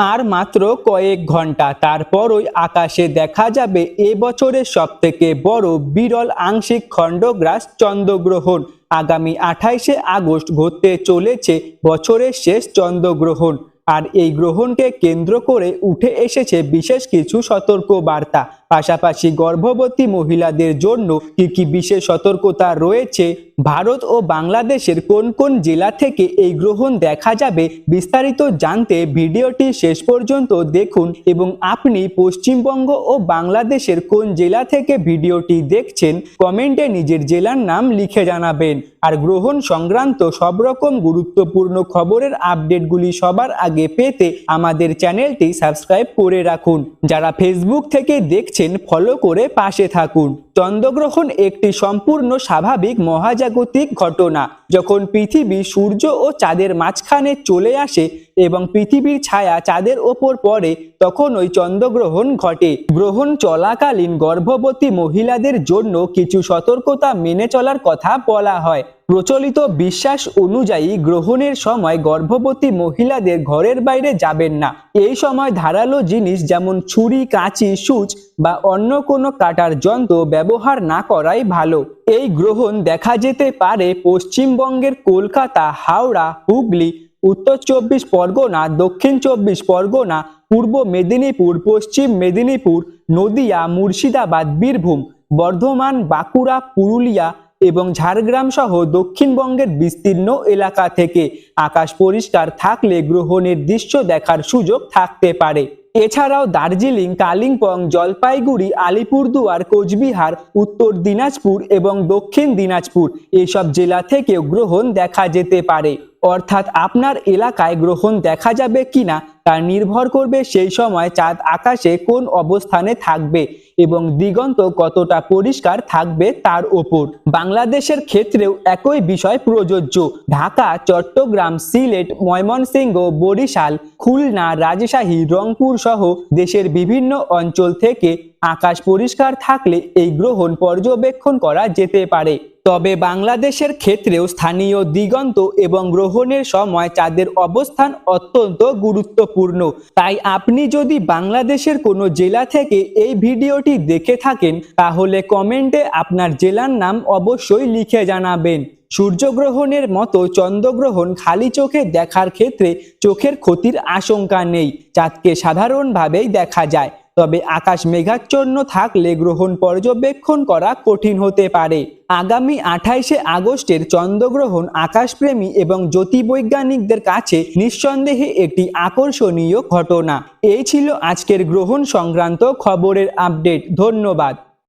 আর মাত্র কয়েক ঘন্টা তারপরই আকাশে দেখা যাবে এবছরের সবথেকে বড় বিরল আংশিক খণ্ডগ্রাস চন্দ্রগ্রহণ। আগামী 28শে আগস্ট ঘটতে চলেছে বছরের শেষ চন্দ্রগ্রহণ। আর এই গ্রহণকে কেন্দ্র করে উঠে এসেছে বিশেষ কিছু সতর্ক বার্তা। পাশাপাশি গর্ভবতী মহিলাদের জন্য কি বিশেষ সতর্কতা রয়েছে, ভারত ও বাংলাদেশের কোন কোন জেলা থেকে এই গ্রহণ দেখা যাবে, বিস্তারিত জানতে ভিডিওটি শেষ পর্যন্ত দেখুন। এবং আপনি পশ্চিমবঙ্গ ও বাংলাদেশের কোন জেলা থেকে ভিডিওটি দেখছেন কমেন্টে নিজের জেলার নাম লিখে জানাবেন। আর গ্রহণ সংক্রান্ত সব রকম গুরুত্বপূর্ণ খবরের আপডেটগুলি সবার আগে পেতে আমাদের চ্যানেলটি সাবস্ক্রাইব করে রাখুন। যারা ফেসবুক থেকে দেখছেন ফলো করে পাশে থাকুন। চন্দ্রগ্রহণ একটি সম্পূর্ণ স্বাভাবিক মহাজাগতিক ঘটনা। যখন পৃথিবী সূর্য ও চাঁদের মাঝখানে চলে আসে এবং পৃথিবীর ছায়া চাঁদের ওপর পড়ে, তখন ওই চন্দ্রগ্রহণ ঘটে। গ্রহণ চলাকালীন গর্ভবতী মহিলাদের জন্য কিছু সতর্কতা মেনে চলার কথা বলা হয়। প্রচলিত বিশ্বাস অনুযায়ী গ্রহণের সময় গর্ভবতী মহিলাদের ঘরের বাইরে যাবেন না। এই সময় ধারালো জিনিস যেমন ছুরি, কাঁচি, সূচ বা অন্য কোনো কাটার যন্ত্র ব্যবহার না করাই ভালো। এই গ্রহণ দেখা যেতে পারে পশ্চিমবঙ্গের কলকাতা, হাওড়া, হুগলি, উত্তর 24 পরগনা, দক্ষিণ 24 পরগনা, পূর্ব মেদিনীপুর, পশ্চিম মেদিনীপুর, নদিয়া, মুর্শিদাবাদ, বীরভূম, বর্ধমান, বাঁকুড়া, পুরুলিয়া এবং ঝাড়গ্রাম সহ দক্ষিণবঙ্গের বিস্তীর্ণ এলাকা থেকে। আকাশ পরিষ্কার থাকলে গ্রহণের দৃশ্য দেখার সুযোগ থাকতে পারে। এছাড়াও দার্জিলিং, কালিম্পং, জলপাইগুড়ি, আলিপুরদুয়ার, কোচবিহার, উত্তর দিনাজপুর এবং দক্ষিণ দিনাজপুর এসব জেলা থেকেও গ্রহণ দেখা যেতে পারে। অর্থাৎ আপনার এলাকায় গ্রহণ দেখা যাবে কিনা তা নির্ভর করবে সেই সময় চাঁদ আকাশে কোন অবস্থানে থাকবে এবং দিগন্ত কতটা পরিষ্কার থাকবে তার ওপর। বাংলাদেশের ক্ষেত্রেও একই বিষয় প্রযোজ্য। ঢাকা, চট্টগ্রাম, সিলেট, ময়মনসিংহ, বরিশাল, খুলনা, রাজশাহী, রংপুর সহ দেশের বিভিন্ন অঞ্চল থেকে আকাশ পরিষ্কার থাকলে এই গ্রহণ পর্যবেক্ষণ করা যেতে পারে। তবে বাংলাদেশের ক্ষেত্রেও স্থানীয় দিগন্ত এবং গ্রহণের সময় চাঁদের অবস্থান অত্যন্ত গুরুত্বপূর্ণ। তাই আপনি যদি বাংলাদেশের কোনো জেলা থেকে এই ভিডিওটি দেখে থাকেন তাহলে কমেন্টে আপনার জেলার নাম অবশ্যই লিখে জানাবেন। সূর্যগ্রহণের মতো চন্দ্রগ্রহণ খালি চোখে দেখার ক্ষেত্রে চোখের ক্ষতির আশঙ্কা নেই। চাঁদকে সাধারণভাবেই দেখা যায়, তবে আকাশ মেঘাচ্ছন্ন থাকলে গ্রহণ পর্যবেক্ষণ করা কঠিন হতে পারে। আগামী 28শে আগস্টের চন্দ্রগ্রহণ আকাশপ্রেমী এবং জ্যোতির্বৈজ্ঞানিকদের কাছে নিঃসন্দেহে একটি আকর্ষণীয় ঘটনা। এই ছিল আজকের গ্রহণ সংক্রান্ত খবরের আপডেট। ধন্যবাদ।